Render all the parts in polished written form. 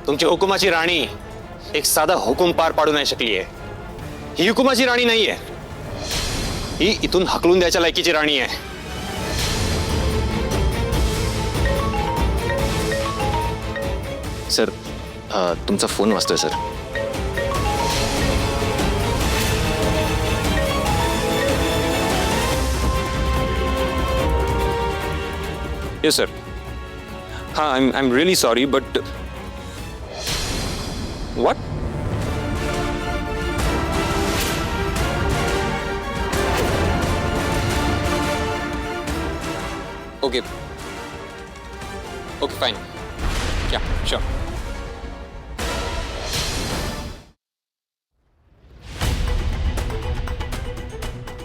तुमच्या हुकुमाची राणी एक साधा हुकूम पार पाडू नाही शकली आहे. ही हुकुमाची राणी नाहीये, ही इथून हकलून द्यायच्या लायकीची राणी आहे. सर तुमचा फोन वाजतोय सर. Yes sir. हां, I am really sorry but what? Okay okay fine. Yeah sure.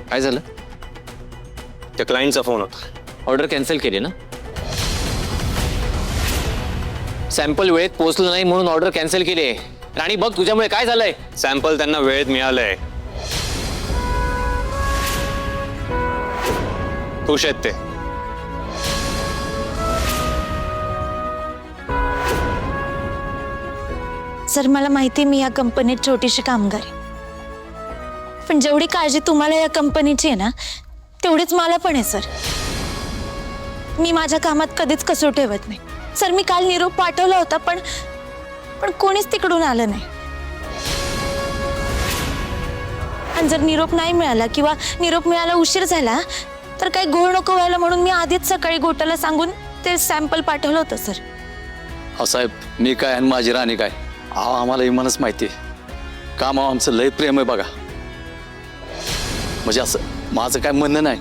काय झालं? त्या क्लायंटचा फोन होता. ऑर्डर कॅन्सल केली ना? सॅम्पल वेळेत पोहोचलं नाही म्हणून ऑर्डर कॅन्सल केली. राणी बघ तुझ्यामुळे काय झालंय. सॅम्पल त्यांना वेळेत मिळालंय. खुश आहेत ते. सर मला माहिती मी या कंपनीत छोटीशी कामगार आहे, पण जेवढी काळजी तुम्हाला या कंपनीची आहे ना तेवढीच मला पण आहे सर. मी माझ्या कामात कधीच कसो ठेवत नाही सर. मी काल निरोप पाठवला होता पण कोणीच तिकडून आलं नाही. आणि जर निरोप नाही मिळाला किंवा निरोप मिळायला उशीर झाला तर काही घोळ नको व्हायला म्हणून मी आधीच सकाळी गोटाला सांगून ते सॅम्पल पाठवलं होतं सर. अहो साहेब, मी काय आणि माझी राणी काय, अहो आम्हाला इमानच माहिती आहे. कामावर आमचं लय प्रेम आहे बघा. म्हणजे असं माझं काय म्हणणं नाही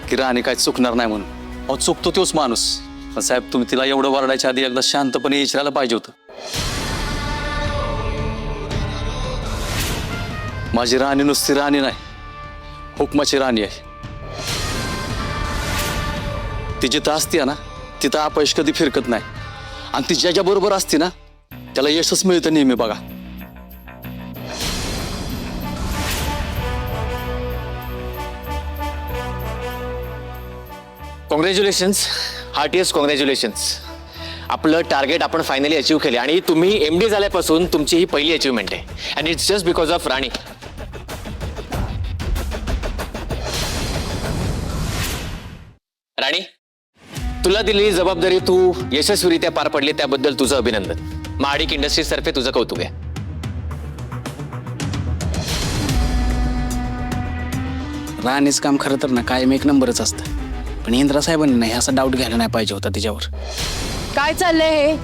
की राणी काय चुकणार नाही म्हणून. अहो चुकतो तोच माणूस. पण साहेब तुम्ही तिला एवढं वरडायच्या आधी एकदा शांतपणे विचारायला पाहिजे होतं. माझी राणी नुसती राणी नाही, हुकमाची राणी आहे. ती जिथं असते ना तिथं अपयश कधी फिरकत नाही. आणि ती ज्याच्याबरोबर असते ना त्याला यशच मिळतं नेहमी बघा. Congratulations, heartiest congratulations. आपलं टार्गेट आपण फायनली अचीव्ह केले आणि तुम्ही MD झाल्यापासून तुमची ही पहिली अचीव्हमेंट आहे. And it's just because of Rani. Rani, तुला दिलेली जबाबदारी तू यशस्वीरित्या पार पडली त्याबद्दल तुझं अभिनंदन. महाडिक इंडस्ट्रीज तर्फे तुझं कौतुक आहे. राणीच काम खरं तर ना कायम एक नंबरच असतं, पण इंद्रा साहेबांनी नाही असा डाऊट घ्यायला नाही पाहिजे होता तिच्यावर. काय चाललंय हे?